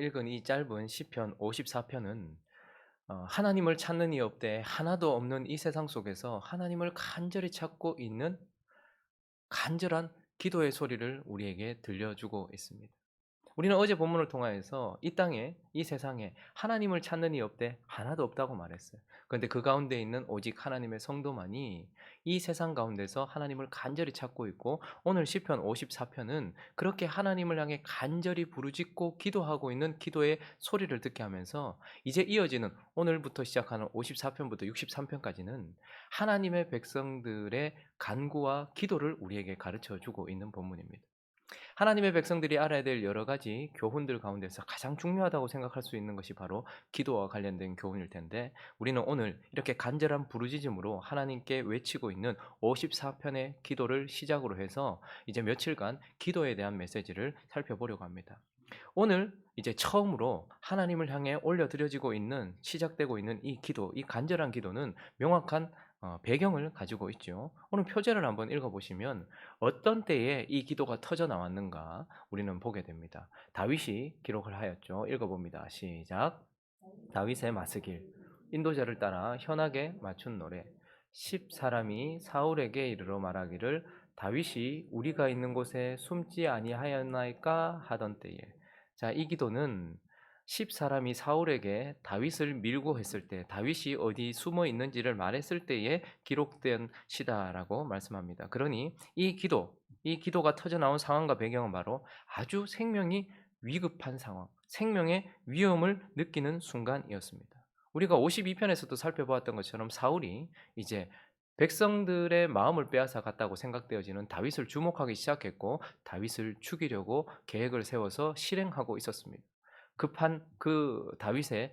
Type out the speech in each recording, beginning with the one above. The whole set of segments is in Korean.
읽은 이 짧은 시편 54편은 하나님을 찾는 이 없되 하나도 없는 이 세상 속에서 하나님을 간절히 찾고 있는 간절한 기도의 소리를 우리에게 들려주고 있습니다. 우리는 어제 본문을 통하여서 이 땅에, 이 세상에 하나님을 찾는 이 없되 하나도 없다고 말했어요. 그런데 그 가운데 있는 오직 하나님의 성도만이 이 세상 가운데서 하나님을 간절히 찾고 있고, 오늘 시편 54편은 그렇게 하나님을 향해 간절히 부르짖고 기도하고 있는 기도의 소리를 듣게 하면서 이제 이어지는 오늘부터 시작하는 54편부터 63편까지는 하나님의 백성들의 간구와 기도를 우리에게 가르쳐 주고 있는 본문입니다. 하나님의 백성들이 알아야 될 여러 가지 교훈들 가운데서 가장 중요하다고 생각할 수 있는 것이 바로 기도와 관련된 교훈일 텐데, 우리는 오늘 이렇게 간절한 부르짖음으로 하나님께 외치고 있는 54편의 기도를 시작으로 해서 이제 며칠간 기도에 대한 메시지를 살펴보려고 합니다. 오늘 이제 처음으로 하나님을 향해 올려드려지고 있는, 시작되고 있는 이 기도, 이 간절한 기도는 명확한 배경을 가지고 있죠. 오늘 표제를 한번 읽어보시면 어떤 때에 이 기도가 터져 나왔는가 우리는 보게 됩니다. 다윗이 기록을 하였죠. 읽어봅니다. 시작. 다윗의 마스길. 인도자를 따라 현악에 맞춘 노래. 10사람이 사울에게 이르러 말하기를 다윗이 우리가 있는 곳에 숨지 아니하였나이까 하던 때에. 자, 이 기도는 10사람이 사울에게 다윗을 밀고 했을 때, 다윗이 어디 숨어 있는지를 말했을 때에 기록된 시다라고 말씀합니다. 그러니 이 기도가 터져 나온 상황과 배경은 바로 아주 생명이 위급한 상황, 생명의 위험을 느끼는 순간이었습니다. 우리가 52편에서도 살펴보았던 것처럼 사울이 이제 백성들의 마음을 빼앗아 갔다고 생각되어지는 다윗을 주목하기 시작했고, 다윗을 죽이려고 계획을 세워서 실행하고 있었습니다. 급한 그 다윗의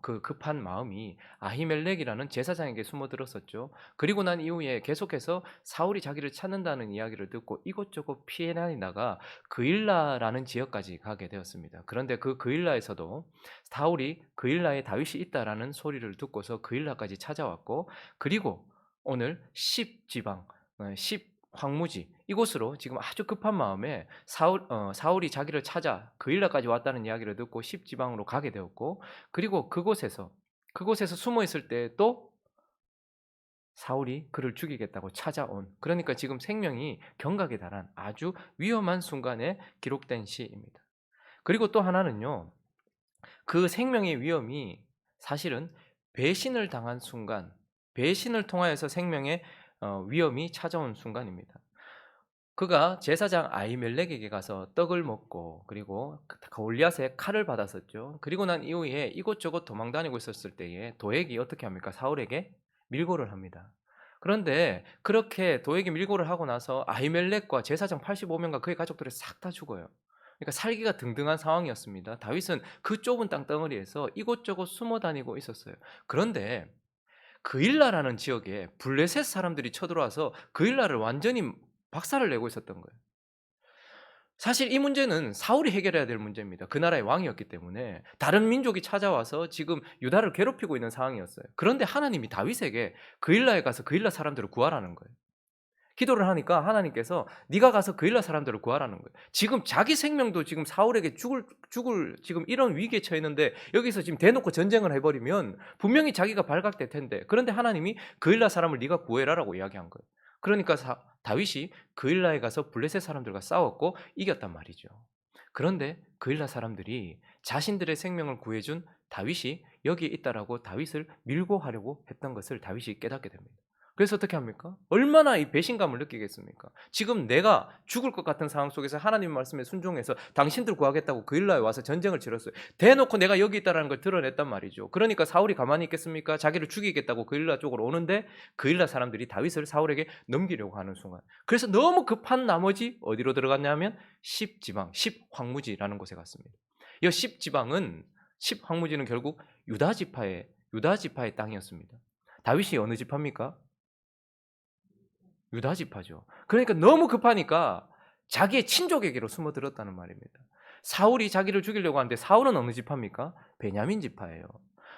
그 급한 마음이 아히멜렉이라는 제사장에게 숨어들었었죠. 그리고 난 이후에 계속해서 사울이 자기를 찾는다는 이야기를 듣고 이곳저곳 피해 다니다가 그일라라는 지역까지 가게 되었습니다. 그런데 그 그일라에서도 사울이 그일라에 다윗이 있다라는 소리를 듣고서 그일라까지 찾아왔고, 그리고 오늘 10지방, 10 황무지 이곳으로 지금 아주 급한 마음에 사울이 자기를 찾아 그일라까지 왔다는 이야기를 듣고 10지방으로 가게 되었고, 그리고 그곳에서 숨어 있을 때 또 사울이 그를 죽이겠다고 찾아온, 그러니까 지금 생명이 경각에 달한 아주 위험한 순간에 기록된 시입니다. 그리고 또 하나는요, 그 생명의 위험이 사실은 배신을 당한 순간, 배신을 통하여서 생명의 위험이 찾아온 순간입니다. 그가 제사장 아히멜렉에게 가서 떡을 먹고, 그리고 골리앗의 칼을 받았었죠. 그리고 난 이후에 이곳저곳 도망다니고 있었을 때에 도액이 어떻게 합니까? 사울에게 밀고를 합니다. 그런데 그렇게 도액이 밀고를 하고 나서 아히멜렉과 제사장 85명과 그의 가족들이 싹 다 죽어요. 그러니까 살기가 등등한 상황이었습니다. 다윗은 그 좁은 땅덩어리에서 이곳저곳 숨어 다니고 있었어요. 그런데 그일라라는 지역에 블레셋 사람들이 쳐들어와서 그일라를 완전히 박살을 내고 있었던 거예요. 사실 이 문제는 사울이 해결해야 될 문제입니다. 그 나라의 왕이었기 때문에 다른 민족이 찾아와서 지금 유다를 괴롭히고 있는 상황이었어요. 그런데 하나님이 다윗에게 그일라에 가서 그일라 사람들을 구하라는 거예요. 기도를 하니까 하나님께서 네가 가서 그일라 사람들을 구하라는 거예요. 지금 자기 생명도 지금 사울에게 죽을 지금 이런 위기에 처했는데 여기서 지금 대놓고 전쟁을 해버리면 분명히 자기가 발각될 텐데, 그런데 하나님이 그일라 사람을 네가 구해라라고 이야기한 거예요. 그러니까 다윗이 그일라에 가서 블레셋 사람들과 싸웠고 이겼단 말이죠. 그런데 그일라 사람들이 자신들의 생명을 구해준 다윗이 여기에 있다라고 다윗을 밀고 하려고 했던 것을 다윗이 깨닫게 됩니다. 그래서 어떻게 합니까? 얼마나 이 배신감을 느끼겠습니까? 지금 내가 죽을 것 같은 상황 속에서 하나님 말씀에 순종해서 당신들 구하겠다고 그일라에 와서 전쟁을 치렀어요. 대놓고 내가 여기 있다는 걸 드러냈단 말이죠. 그러니까 사울이 가만히 있겠습니까? 자기를 죽이겠다고 그일라 쪽으로 오는데 그일라 사람들이 다윗을 사울에게 넘기려고 하는 순간, 그래서 너무 급한 나머지 어디로 들어갔냐면 10지방, 10황무지라는 곳에 갔습니다. 이 10지방은 10황무지는 결국 유다 지파의 땅이었습니다. 다윗이 어느 지파입니까? 유다 지파죠. 그러니까 너무 급하니까 자기의 친족에게로 숨어들었다는 말입니다. 사울이 자기를 죽이려고 하는데 사울은 어느 지파입니까? 베냐민 지파예요.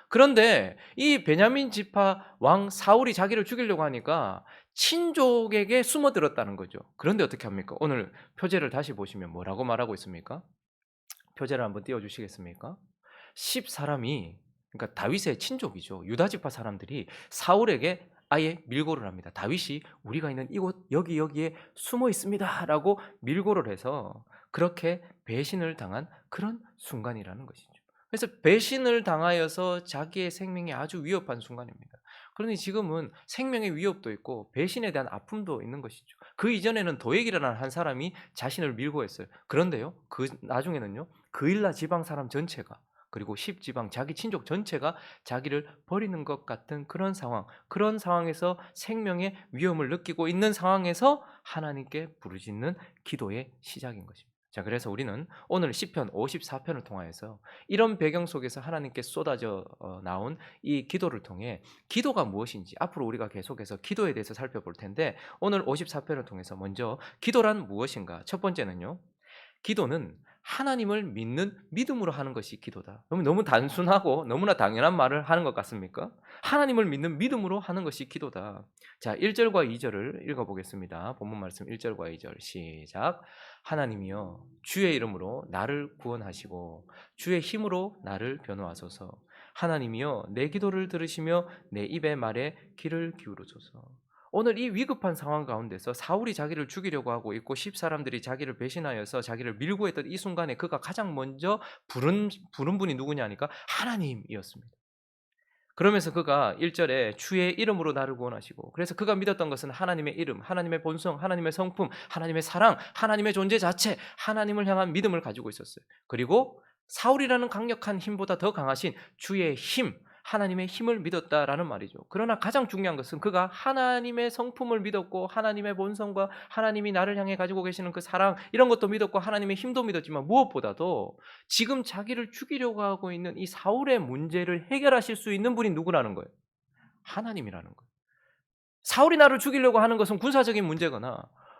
그런데 이 베냐민 지파 왕 사울이 자기를 죽이려고 하니까 친족에게 숨어들었다는 거죠. 그런데 어떻게 합니까? 오늘 표제를 다시 보시면 뭐라고 말하고 있습니까? 표제를 한번 띄워 주시겠습니까? 10 사람이, 그러니까 다윗의 친족이죠. 유다 지파 사람들이 사울에게 아예 밀고를 합니다. 다윗이 "우리가 있는 이곳 여기에 숨어 있습니다."라고 밀고를 해서 그렇게 배신을 당한 그런 순간이라는 것이죠. 그래서 배신을 당하여서 자기의 생명이 아주 위협한 순간입니다. 그러니 지금은 생명의 위협도 있고 배신에 대한 아픔도 있는 것이죠. 그 이전에는 도액이라는 한 사람이 자신을 밀고 했어요. 그런데요, 그 나중에는요, 그일라 지방 사람 전체가, 그리고 10 지방 자기 친족 전체가 자기를 버리는 것 같은 그런 상황, 그런 상황에서 생명의 위험을 느끼고 있는 상황에서 하나님께 부르짖는 기도의 시작인 것입니다. 자, 그래서 우리는 오늘 시편 54편을 통하여서 이런 배경 속에서 하나님께 쏟아져 나온 이 기도를 통해 기도가 무엇인지 앞으로 우리가 계속해서 기도에 대해서 살펴볼 텐데, 오늘 54편을 통해서 먼저 기도란 무엇인가? 첫 번째는요, 기도는 하나님을 믿는 믿음으로 하는 것이 기도다. 그러면 너무 단순하고 너무나 당연한 말을 하는 것 같습니까? 하나님을 믿는 믿음으로 하는 것이 기도다. 자, 1절과 2절을 읽어보겠습니다. 본문 말씀 1절과 2절 시작. 하나님이여, 주의 이름으로 나를 구원하시고 주의 힘으로 나를 변호하소서. 하나님이여, 내 기도를 들으시며 내 입의 말에 귀를 기울여소서. 오늘 이 위급한 상황 가운데서 사울이 자기를 죽이려고 하고 있고 10 사람들이 자기를 배신하여서 자기를 밀고 했던 이 순간에 그가 가장 먼저 부른 분이 누구냐 하니까 하나님이었습니다. 그러면서 그가 1절에 주의 이름으로 나를 구원하시고, 그래서 그가 믿었던 것은 하나님의 이름, 하나님의 본성, 하나님의 성품, 하나님의 사랑, 하나님의 존재 자체, 하나님을 향한 믿음을 가지고 있었어요. 그리고 사울이라는 강력한 힘보다 더 강하신 주의 힘, 하나님의 힘을 믿었다라는 말이죠. 그러나 가장 중요한 것은 그가 하나님의 성품을 믿었고 하나님의 본성과 하나님이 나를 향해 가지고 계시는 그 사랑, 이런 것도 믿었고 하나님의 힘도 믿었지만 무엇보다도 지금 자기를 죽이려고 하고 있는 이 사울의 문제를 해결하실 수 있는 분이 누구라는 거예요? 하나님이라는 거예요. 사울이 나를 죽이려고 하는 것은 군사적인 문제거나,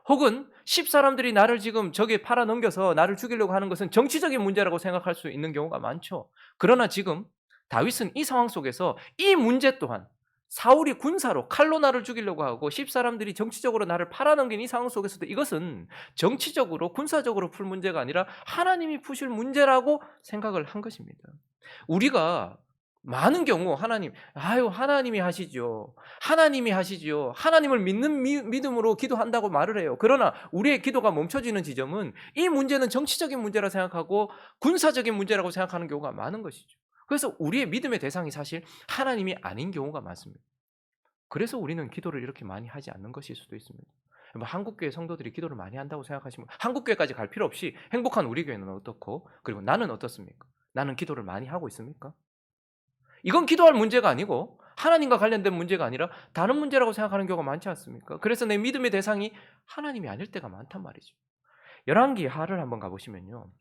혹은 10 사람들이 나를 지금 저기에 팔아넘겨서 나를 죽이려고 하는 것은 정치적인 문제라고 생각할 수 있는 경우가 많죠. 그러나 지금 다윗은 이 상황 속에서 이 문제 또한, 사울이 군사로 칼로 나를 죽이려고 하고 10 사람들이 정치적으로 나를 팔아넘긴 이 상황 속에서도 이것은 정치적으로 군사적으로 풀 문제가 아니라 하나님이 푸실 문제라고 생각을 한 것입니다. 우리가 많은 경우 하나님이 하시죠. 하나님이 하시죠. 하나님을 믿는 믿음으로 기도한다고 말을 해요. 그러나 우리의 기도가 멈춰지는 지점은 이 문제는 정치적인 문제라 생각하고 군사적인 문제라고 생각하는 경우가 많은 것이죠. 그래서 우리의 믿음의 대상이 사실 하나님이 아닌 경우가 많습니다. 그래서 우리는 기도를 이렇게 많이 하지 않는 것일 수도 있습니다. 한국교회 성도들이 기도를 많이 한다고 생각하시면 한국교회까지 갈 필요 없이 행복한 우리 교회는 어떻고, 그리고 나는 어떻습니까? 나는 기도를 많이 하고 있습니까? 이건 기도할 문제가 아니고 하나님과 관련된 문제가 아니라 다른 문제라고 생각하는 경우가 많지 않습니까? 그래서 내 믿음의 대상이 하나님이 아닐 때가 많단 말이죠. 열왕기 하를 한번 가보시면요,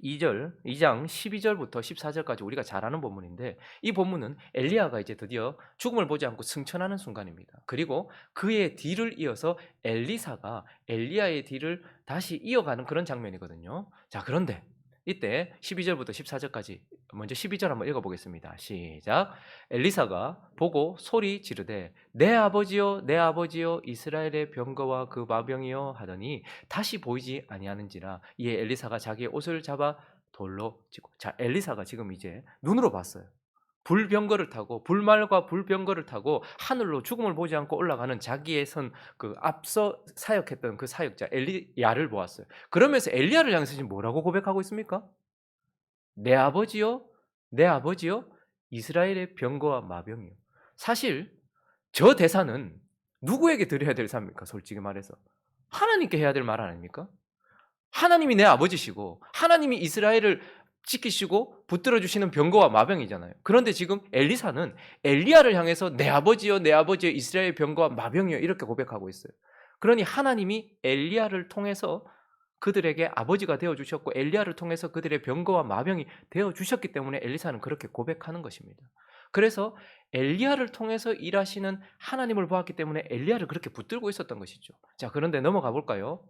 2장 12절부터 14절까지 우리가 잘 아는 본문인데, 이 본문은 엘리야가 이제 드디어 죽음을 보지 않고 승천하는 순간입니다. 그리고 그의 뒤를 이어서 엘리사가 엘리야의 뒤를 다시 이어가는 그런 장면이거든요. 자, 그런데 이때 12절부터 14절까지 먼저 12절 한번 읽어보겠습니다. 시작. 엘리사가 보고 소리 지르되 내 아버지여 내 아버지여 이스라엘의 병거와 그 마병이여 하더니 다시 보이지 아니하는지라. 이에 엘리사가 자기의 옷을 잡아 돌로 치고. 자, 엘리사가 지금 이제 눈으로 봤어요. 불병거를 타고, 불말과 불병거를 타고 하늘로 죽음을 보지 않고 올라가는 자기의 그 앞서 사역했던 그 사역자 엘리야를 보았어요. 그러면서 엘리야를 향해서 지금 뭐라고 고백하고 있습니까? 내 아버지요, 내 아버지요, 이스라엘의 병거와 마병이요. 사실 저 대사는 누구에게 드려야 될 사입니까? 솔직히 말해서 하나님께 해야 될 말 아닙니까? 하나님이 내 아버지시고 하나님이 이스라엘을 지키시고 붙들어 주시는 병거와 마병이잖아요. 그런데 지금 엘리사는 엘리야를 향해서 내 아버지여 내 아버지여 이스라엘 병거와 마병이여 이렇게 고백하고 있어요. 그러니 하나님이 엘리야를 통해서 그들에게 아버지가 되어 주셨고 엘리야를 통해서 그들의 병거와 마병이 되어 주셨기 때문에 엘리사는 그렇게 고백하는 것입니다. 그래서 엘리야를 통해서 일하시는 하나님을 보았기 때문에 엘리야를 그렇게 붙들고 있었던 것이죠. 자, 그런데 넘어가 볼까요?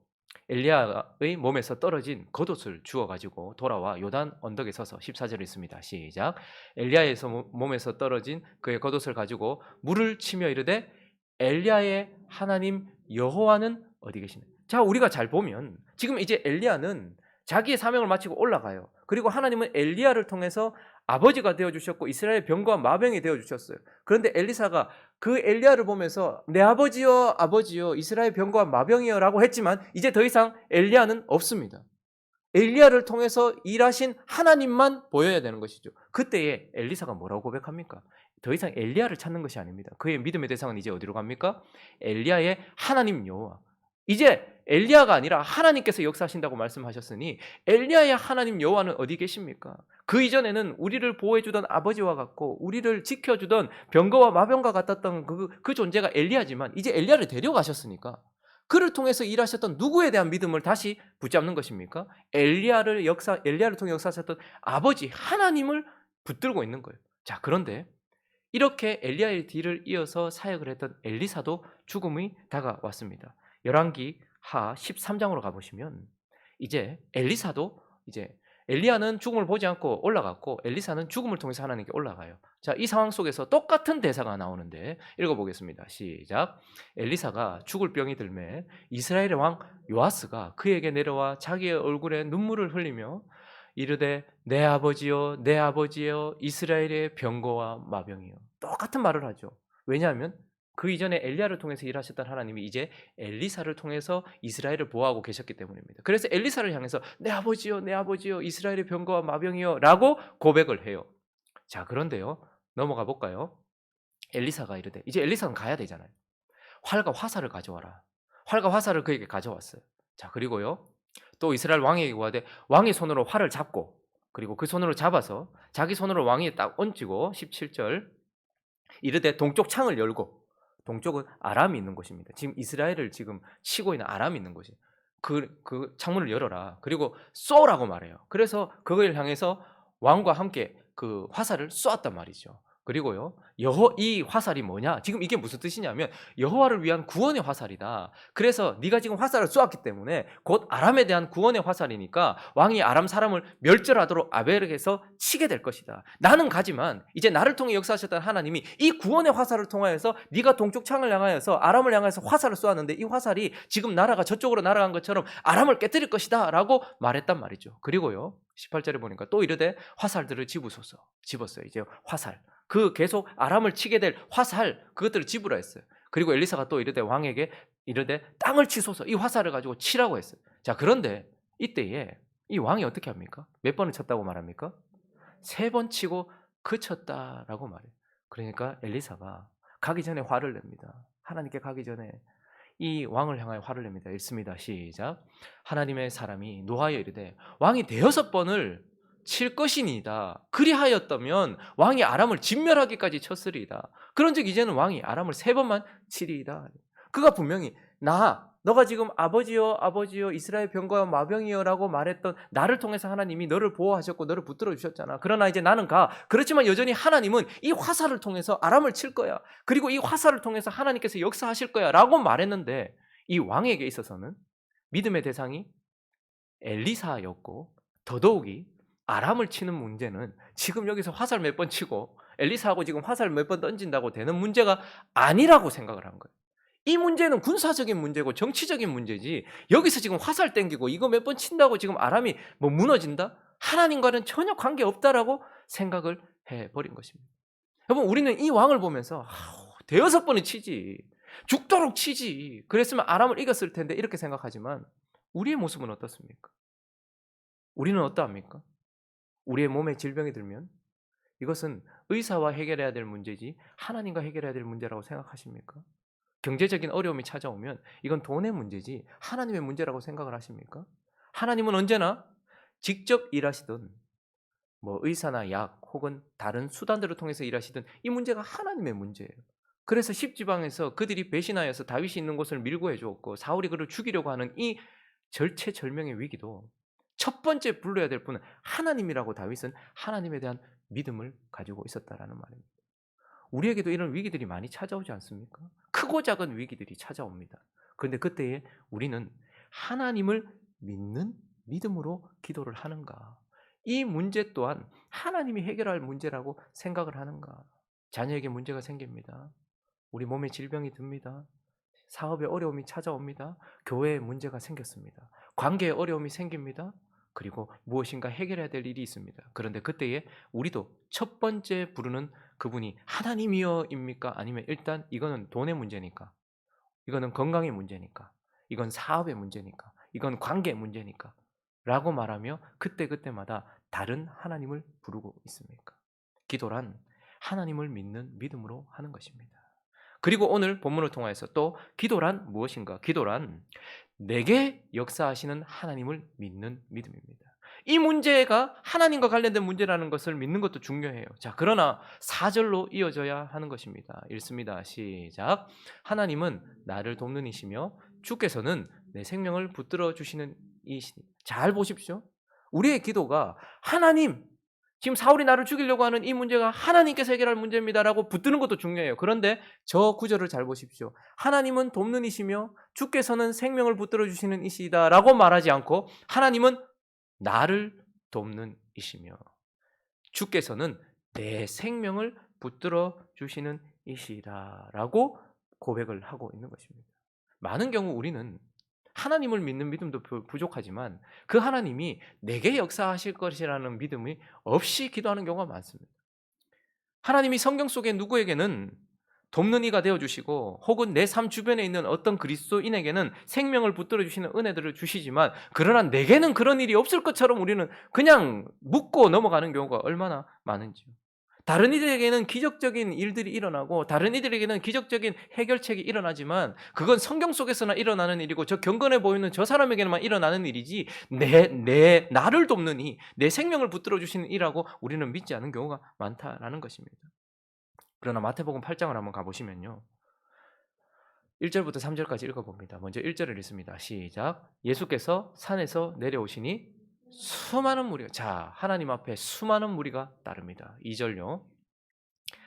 엘리야의 몸에서 떨어진 겉옷을 주워 가지고 돌아와 요단 언덕에 서서 14절에 있습니다. 시작. 엘리야에서 몸에서 떨어진 그의 겉옷을 가지고 물을 치며 이르되 엘리야의 하나님 여호와는 어디 계시냐. 자, 우리가 잘 보면 지금 이제 엘리야는 자기의 사명을 마치고 올라가요. 그리고 하나님은 엘리야를 통해서 아버지가 되어주셨고 이스라엘의 병거와 마병이 되어주셨어요. 그런데 엘리사가 그 엘리야를 보면서 내 아버지여 아버지여 이스라엘 병거와 마병이여 라고 했지만 이제 더 이상 엘리야는 없습니다. 엘리야를 통해서 일하신 하나님만 보여야 되는 것이죠. 그때에 엘리사가 뭐라고 고백합니까? 더 이상 엘리야를 찾는 것이 아닙니다. 그의 믿음의 대상은 이제 어디로 갑니까? 엘리야의 하나님 여호와. 이제 엘리야가 아니라 하나님께서 역사하신다고 말씀하셨으니 엘리야의 하나님 여호와는 어디 계십니까? 그 이전에는 우리를 보호해주던 아버지와 같고 우리를 지켜주던 병거와 마병과 같았던 그 존재가 엘리야지만 이제 엘리야를 데려가셨으니까 그를 통해서 일하셨던 누구에 대한 믿음을 다시 붙잡는 것입니까? 엘리야를 통해 역사하셨던 아버지 하나님을 붙들고 있는 거예요. 자, 그런데 이렇게 엘리야의 뒤를 이어서 사역을 했던 엘리사도 죽음이 다가왔습니다. 열왕기 하 13장으로 가보시면 이제 엘리사도 이제 엘리야는 죽음을 보지 않고 올라갔고 엘리사는 죽음을 통해서 하나님께 올라가요. 자, 이 상황 속에서 똑같은 대사가 나오는데 읽어보겠습니다. 시작. 엘리사가 죽을 병이 들매 이스라엘의 왕 요아스가 그에게 내려와 자기의 얼굴에 눈물을 흘리며 이르되 내 아버지여 내 아버지여 이스라엘의 병거와 마병이여. 똑같은 말을 하죠. 왜냐하면 그 이전에 엘리야를 통해서 일하셨던 하나님이 이제 엘리사를 통해서 이스라엘을 보호하고 계셨기 때문입니다. 그래서 엘리사를 향해서 내 아버지여 이스라엘의 병거와 마병이여 라고 고백을 해요. 자, 그런데요 넘어가 볼까요? 엘리사가 이르되 이제 엘리사는 가야 되잖아요. 활과 화살을 가져와라. 활과 화살을 그에게 가져왔어요. 자, 그리고요 또 이스라엘 왕에게 구하되 왕의 손으로 활을 잡고 그리고 그 손으로 잡아서 자기 손으로 왕위에 딱 얹히고 17절 이르되 동쪽 창을 열고 동쪽은 아람이 있는 곳입니다. 지금 이스라엘을 지금 치고 있는 아람이 있는 곳이에요. 그 창문을 열어라. 그리고 쏘라고 말해요. 그래서 그걸 향해서 왕과 함께 그 화살을 쏘았단 말이죠. 그리고요 이 화살이 뭐냐? 지금 이게 무슨 뜻이냐면 여호와를 위한 구원의 화살이다. 그래서 네가 지금 화살을 쏘았기 때문에 곧 아람에 대한 구원의 화살이니까 왕이 아람 사람을 멸절하도록 아벨에게서 치게 될 것이다. 나는 가지만 이제 나를 통해 역사하셨던 하나님이 이 구원의 화살을 통하여서 네가 동쪽 창을 향하여서 아람을 향해서 화살을 쏘았는데 이 화살이 지금 나라가 저쪽으로 날아간 것처럼 아람을 깨뜨릴 것이다 라고 말했단 말이죠. 그리고요 18절에 보니까 또 이르되 화살들을 집었어요. 이제 화살 그 계속 아람을 치게 될 화살 그것들을 집으라 했어요. 그리고 엘리사가 또 이르되 왕에게 이르되 땅을 치소서 이 화살을 가지고 치라고 했어요. 자, 그런데 이때에 이 왕이 어떻게 합니까? 몇 번을 쳤다고 말합니까? 3번 치고 그쳤다라고 말해요. 그러니까 엘리사가 가기 전에 화를 냅니다. 하나님께 가기 전에 이 왕을 향하여 화를 냅니다. 읽습니다. 시작. 하나님의 사람이 노하여 이르되 왕이 6번을 칠 것이니이다. 그리하였다면 왕이 아람을 진멸하기까지 쳤으리이다. 그런즉 이제는 왕이 아람을 3번만 치리이다. 그가 분명히 너가 지금 아버지여 이스라엘 병거와 마병이여 라고 말했던 나를 통해서 하나님이 너를 보호하셨고 너를 붙들어 주셨잖아. 그러나 이제 나는 가. 그렇지만 여전히 하나님은 이 화살을 통해서 아람을 칠 거야. 그리고 이 화살을 통해서 하나님께서 역사하실 거야 라고 말했는데 이 왕에게 있어서는 믿음의 대상이 엘리사였고 더더욱이 아람을 치는 문제는 지금 여기서 화살 몇 번 치고 엘리사하고 지금 화살 몇 번 던진다고 되는 문제가 아니라고 생각을 한 거예요. 이 문제는 군사적인 문제고 정치적인 문제지 여기서 지금 화살 땡기고 이거 몇 번 친다고 지금 아람이 뭐 무너진다? 하나님과는 전혀 관계없다라고 생각을 해버린 것입니다. 여러분 우리는 이 왕을 보면서 6번은 치지 죽도록 치지 그랬으면 아람을 이겼을 텐데 이렇게 생각하지만 우리의 모습은 어떻습니까? 우리는 어떠합니까? 우리의 몸에 질병이 들면 이것은 의사와 해결해야 될 문제지 하나님과 해결해야 될 문제라고 생각하십니까? 경제적인 어려움이 찾아오면 이건 돈의 문제지 하나님의 문제라고 생각을 하십니까? 하나님은 언제나 직접 일하시든 뭐 의사나 약 혹은 다른 수단들을 통해서 일하시든 이 문제가 하나님의 문제예요. 그래서 십지방에서 그들이 배신하여서 다윗이 있는 곳을 밀고 해주었고 사울이 그를 죽이려고 하는 이 절체절명의 위기도 첫 번째 불러야 될 분은 하나님이라고 다윗은 하나님에 대한 믿음을 가지고 있었다라는 말입니다. 우리에게도 이런 위기들이 많이 찾아오지 않습니까? 크고 작은 위기들이 찾아옵니다. 그런데 그때에 우리는 하나님을 믿는 믿음으로 기도를 하는가? 이 문제 또한 하나님이 해결할 문제라고 생각을 하는가? 자녀에게 문제가 생깁니다. 우리 몸에 질병이 듭니다. 사업에 어려움이 찾아옵니다. 교회에 문제가 생겼습니다. 관계에 어려움이 생깁니다. 그리고 무엇인가 해결해야 될 일이 있습니다. 그런데 그때에 우리도 첫 번째 부르는 그분이 하나님이여입니까? 아니면 일단 이거는 돈의 문제니까, 이거는 건강의 문제니까, 이건 사업의 문제니까, 이건 관계의 문제니까 라고 말하며 그때그때마다 다른 하나님을 부르고 있습니까? 기도란 하나님을 믿는 믿음으로 하는 것입니다. 그리고 오늘 본문을 통해서 또 기도란 무엇인가? 기도란 내게 역사하시는 하나님을 믿는 믿음입니다. 이 문제가 하나님과 관련된 문제라는 것을 믿는 것도 중요해요. 자, 그러나 4절로 이어져야 하는 것입니다. 읽습니다. 시작. 하나님은 나를 돕는 이시며 주께서는 내 생명을 붙들어 주시는 이시니. 잘 보십시오. 우리의 기도가 하나님, 지금 사울이 나를 죽이려고 하는 이 문제가 하나님께서 해결할 문제입니다라고 붙드는 것도 중요해요. 그런데 저 구절을 잘 보십시오. 하나님은 돕는 이시며 주께서는 생명을 붙들어 주시는 이시다라고 말하지 않고 하나님은 나를 돕는 이시며 주께서는 내 생명을 붙들어 주시는 이시다라고 고백을 하고 있는 것입니다. 많은 경우 우리는 하나님을 믿는 믿음도 부족하지만 그 하나님이 내게 역사하실 것이라는 믿음이 없이 기도하는 경우가 많습니다. 하나님이 성경 속에 누구에게는 돕는 이가 되어주시고 혹은 내 삶 주변에 있는 어떤 그리스도인에게는 생명을 붙들어 주시는 은혜들을 주시지만 그러나 내게는 그런 일이 없을 것처럼 우리는 그냥 묻고 넘어가는 경우가 얼마나 많은지요. 다른 이들에게는 기적적인 일들이 일어나고 다른 이들에게는 기적적인 해결책이 일어나지만 그건 성경 속에서나 일어나는 일이고 저 경건해 보이는 저 사람에게만 일어나는 일이지 나를 돕는 이, 내 생명을 붙들어 주시는 이라고 우리는 믿지 않은 경우가 많다라는 것입니다. 그러나 마태복음 8장을 한번 가보시면요. 1절부터 3절까지 읽어봅니다. 먼저 1절을 읽습니다. 시작. 예수께서 산에서 내려오시니 수많은 무리가, 자, 하나님 앞에 수많은 무리가 따릅니다. 2절요.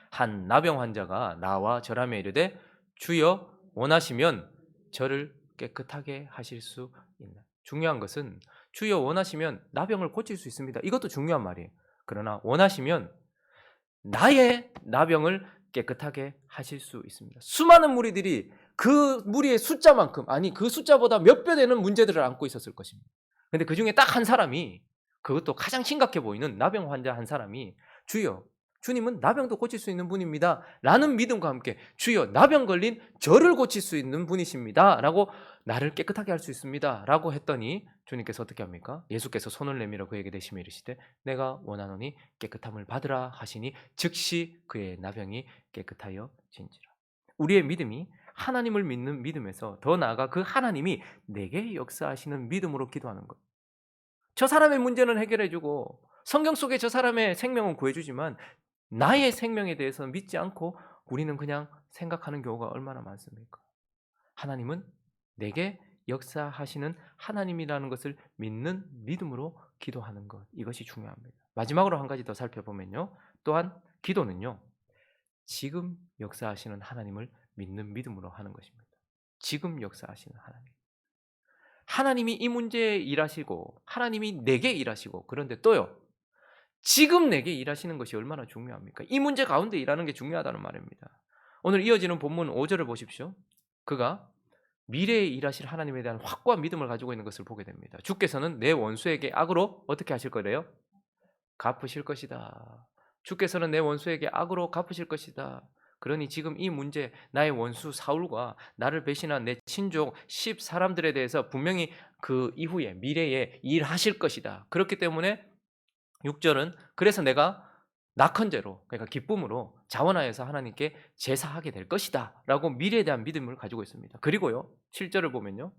한 나병 환자가 나와 절하며 이르되 주여 원하시면 저를 깨끗하게 하실 수 있나. 중요한 것은 주여 원하시면 나병을 고칠 수 있습니다. 이것도 중요한 말이에요. 그러나 원하시면 나의 나병을 깨끗하게 하실 수 있습니다. 수많은 무리들이 그 무리의 숫자만큼, 아니 그 숫자보다 몇 배 되는 문제들을 안고 있었을 것입니다. 그런데 그 중에 딱 한 사람이, 그것도 가장 심각해 보이는 나병 환자 한 사람이 주여, 주님은 나병도 고칠 수 있는 분입니다 라는 믿음과 함께 주여, 나병 걸린 저를 고칠 수 있는 분이십니다 라고, 나를 깨끗하게 할 수 있습니다 라고 했더니 주님께서 어떻게 합니까? 예수께서 손을 내밀어 그에게 대시며 이르시되 내가 원하노니 깨끗함을 받으라 하시니 즉시 그의 나병이 깨끗하여 진지라. 우리의 믿음이 하나님을 믿는 믿음에서 더 나아가 그 하나님이 내게 역사하시는 믿음으로 기도하는 것. 저 사람의 문제는 해결해주고 성경 속에 저 사람의 생명은 구해주지만 나의 생명에 대해서 믿지 않고 우리는 그냥 생각하는 경우가 얼마나 많습니까? 하나님은 내게 역사하시는 하나님이라는 것을 믿는 믿음으로 기도하는 것, 이것이 중요합니다. 마지막으로 한 가지 더 살펴보면요. 또한 기도는요, 지금 역사하시는 하나님을 믿는 믿음으로 하는 것입니다. 지금 역사하시는 하나님. 하나님이 이 문제에 일하시고 하나님이 내게 일하시고, 그런데 또요, 지금 내게 일하시는 것이 얼마나 중요합니까? 이 문제 가운데 일하는 게 중요하다는 말입니다. 오늘 이어지는 본문 5절을 보십시오. 그가 미래에 일하실 하나님에 대한 확고한 믿음을 가지고 있는 것을 보게 됩니다. 주께서는 내 원수에게 악으로 어떻게 하실 거래요? 갚으실 것이다. 주께서는 내 원수에게 악으로 갚으실 것이다. 그러니 지금 이 문제, 나의 원수 사울과 나를 배신한 내 친족 10 사람들에 대해서 분명히 그 이후에 미래에 일하실 것이다. 그렇기 때문에 6절은 그래서 내가 낙헌제로, 그러니까 기쁨으로 자원하여서 하나님께 제사하게 될 것이다 라고 미래에 대한 믿음을 가지고 있습니다. 그리고요 7절을 보면요,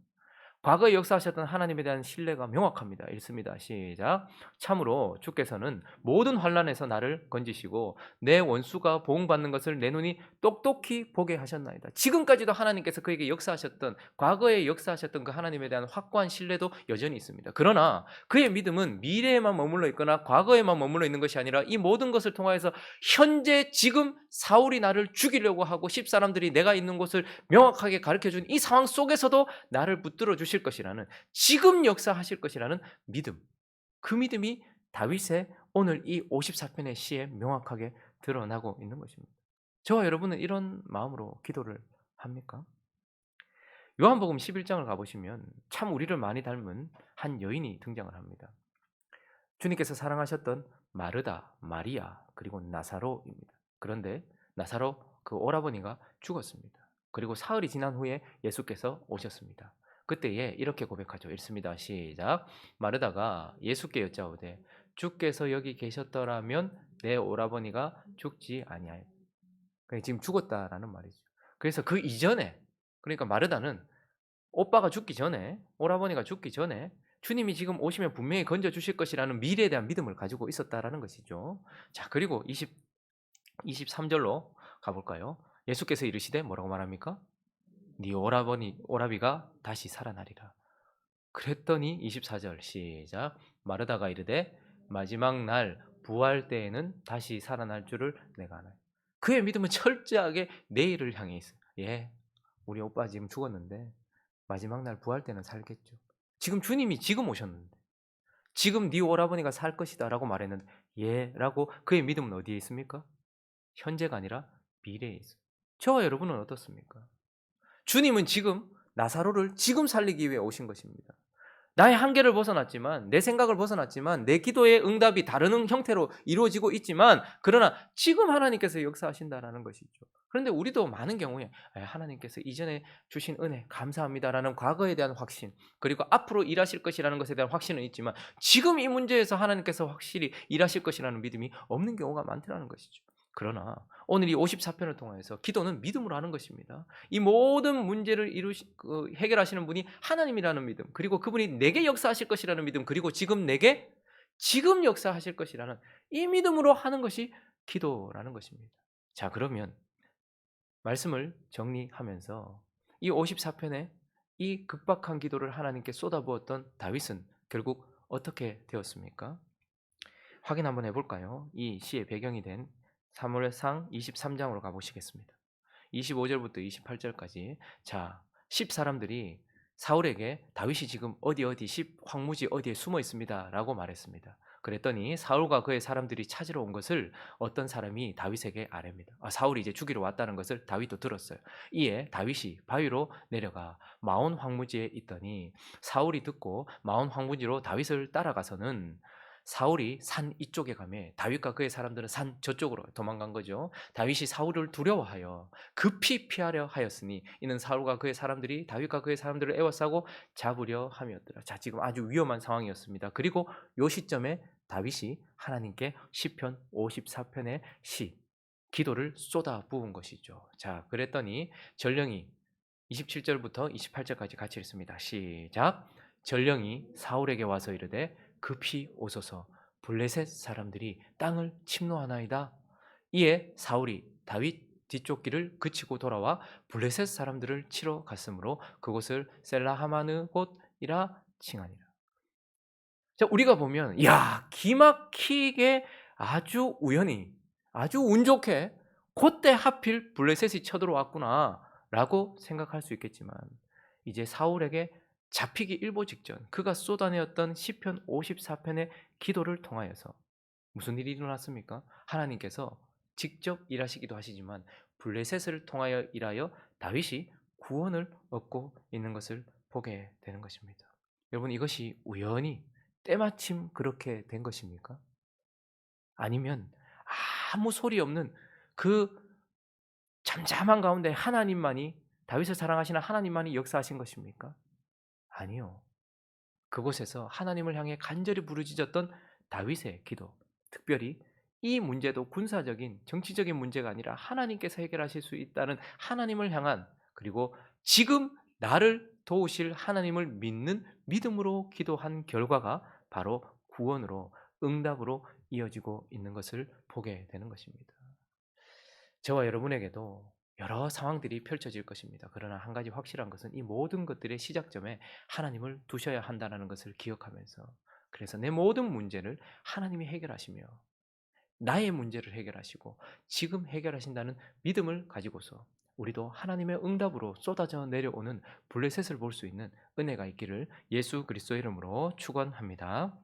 과거에 역사하셨던 하나님에 대한 신뢰가 명확합니다. 읽습니다. 시작. 참으로 주께서는 모든 환난에서 나를 건지시고 내 원수가 보응받는 것을 내 눈이 똑똑히 보게 하셨나이다. 지금까지도 하나님께서 그에게 역사하셨던, 과거에 역사하셨던 그 하나님에 대한 확고한 신뢰도 여전히 있습니다. 그러나 그의 믿음은 미래에만 머물러 있거나 과거에만 머물러 있는 것이 아니라 이 모든 것을 통하여서 현재 지금 사울이 나를 죽이려고 하고 10 사람들이 내가 있는 곳을 명확하게 가르쳐준 이 상황 속에서도 나를 붙들어 주실 것이라는, 지금 역사하실 것이라는 믿음, 그 믿음이 다윗의 오늘 이 54편의 시에 명확하게 드러나고 있는 것입니다. 저와 여러분은 이런 마음으로 기도를 합니까? 요한복음 11장을 가보시면 참 우리를 많이 닮은 한 여인이 등장을 합니다. 주님께서 사랑하셨던 마르다, 마리아, 그리고 나사로입니다. 그런데 나사로 그 오라버니가 죽었습니다. 그리고 사흘이 지난 후에 예수께서 오셨습니다. 그때에 이렇게 고백하죠. 읽습니다. 시작. 마르다가 예수께 여짜오되 주께서 여기 계셨더라면 내 오라버니가 죽지 아니하였. 그러니까 지금 죽었다라는 말이죠. 그래서 그 이전에, 그러니까 마르다는 오빠가 죽기 전에, 오라버니가 죽기 전에 주님이 지금 오시면 분명히 건져 주실 것이라는 미래에 대한 믿음을 가지고 있었다라는 것이죠. 자, 그리고 23절로 가볼까요? 예수께서 이르시되 뭐라고 말합니까? 네 오라비가 다시 살아나리라. 그랬더니 24절 시작. 마르다가 이르되 마지막 날 부활 때에는 다시 살아날 줄을 내가 아나니. 그의 믿음은 철저하게 내일을 향해 있어요. 예, 우리 오빠 지금 죽었는데 마지막 날 부활 때는 살겠죠. 지금 주님이 지금 오셨는데, 지금 네 오라버니가 살 것이다 라고 말했는데 예 라고 그의 믿음은 어디에 있습니까? 현재가 아니라 미래에 있어요. 저와 여러분은 어떻습니까? 주님은 지금 나사로를 지금 살리기 위해 오신 것입니다. 나의 한계를 벗어났지만, 내 생각을 벗어났지만, 내 기도의 응답이 다른 형태로 이루어지고 있지만, 그러나 지금 하나님께서 역사하신다라는 것이죠. 그런데 우리도 많은 경우에 하나님께서 이전에 주신 은혜 감사합니다라는 과거에 대한 확신, 그리고 앞으로 일하실 것이라는 것에 대한 확신은 있지만 지금 이 문제에서 하나님께서 확실히 일하실 것이라는 믿음이 없는 경우가 많다는 것이죠. 그러나 오늘 이 54편을 통해서 기도는 믿음으로 하는 것입니다. 이 모든 문제를 해결하시는 분이 하나님이라는 믿음, 그리고 그분이 내게 역사하실 것이라는 믿음, 그리고 지금 내게 지금 역사하실 것이라는 이 믿음으로 하는 것이 기도라는 것입니다. 자, 그러면 말씀을 정리하면서 이 54편에 이 급박한 기도를 하나님께 쏟아부었던 다윗은 결국 어떻게 되었습니까? 확인 한번 해볼까요? 이 시의 배경이 된 사무엘상 23장으로 가보시겠습니다. 25절부터 28절까지. 자, 10 사람들이 사울에게 다윗이 지금 어디 10 황무지 어디에 숨어 있습니다 라고 말했습니다. 그랬더니 사울과 그의 사람들이 찾으러 온 것을 어떤 사람이 다윗에게 아뢰입니다. 사울이 이제 죽이러 왔다는 것을 다윗도 들었어요. 이에 다윗이 바위로 내려가 마온 황무지에 있더니 사울이 듣고 마온 황무지로 다윗을 따라가서는 사울이 산 이쪽에 가매 다윗과 그의 사람들은 산 저쪽으로 도망간 거죠. 다윗이 사울을 두려워하여 급히 피하려 하였으니 이는 사울과 그의 사람들이 다윗과 그의 사람들을 에워싸고 잡으려 함이었더라. 자, 지금 아주 위험한 상황이었습니다. 그리고 요 시점에 다윗이 하나님께 시편 54편의 기도를 쏟아 부은 것이죠. 자, 그랬더니 전령이 27절부터 28절까지 같이 읽습니다. 시작. 전령이 사울에게 와서 이르되 급히 오소서 블레셋 사람들이 땅을 침노하나이다. 이에 사울이 다윗 뒤쪽 길을 그치고 돌아와 블레셋 사람들을 치러 갔으므로 그곳을 셀라하마느 곳이라 칭하니라. 자, 우리가 보면 기막히게 아주 우연히 아주 운 좋게 그때 하필 블레셋이 쳐들어왔구나라고 생각할 수 있겠지만 이제 사울에게 잡히기 일보 직전 그가 쏟아내었던 시편 54편의 기도를 통하여서 무슨 일이 일어났습니까? 하나님께서 직접 일하시기도 하시지만 블레셋을 통하여 일하여 다윗이 구원을 얻고 있는 것을 보게 되는 것입니다. 여러분, 이것이 우연히 때마침 그렇게 된 것입니까? 아니면 아무 소리 없는 그 잠잠한 가운데 하나님만이, 다윗을 사랑하시는 하나님만이 역사하신 것입니까? 아니요. 그곳에서 하나님을 향해 간절히 부르짖었던 다윗의 기도, 특별히 이 문제도 군사적인 정치적인 문제가 아니라 하나님께서 해결하실 수 있다는 하나님을 향한, 그리고 지금 나를 도우실 하나님을 믿는 믿음으로 기도한 결과가 바로 구원으로, 응답으로 이어지고 있는 것을 보게 되는 것입니다. 저와 여러분에게도 여러 상황들이 펼쳐질 것입니다. 그러나 한 가지 확실한 것은 이 모든 것들의 시작점에 하나님을 두셔야 한다는 것을 기억하면서, 그래서 내 모든 문제를 하나님이 해결하시며 나의 문제를 해결하시고 지금 해결하신다는 믿음을 가지고서 우리도 하나님의 응답으로 쏟아져 내려오는 블레셋을 볼 수 있는 은혜가 있기를 예수 그리스도의 이름으로 축원합니다.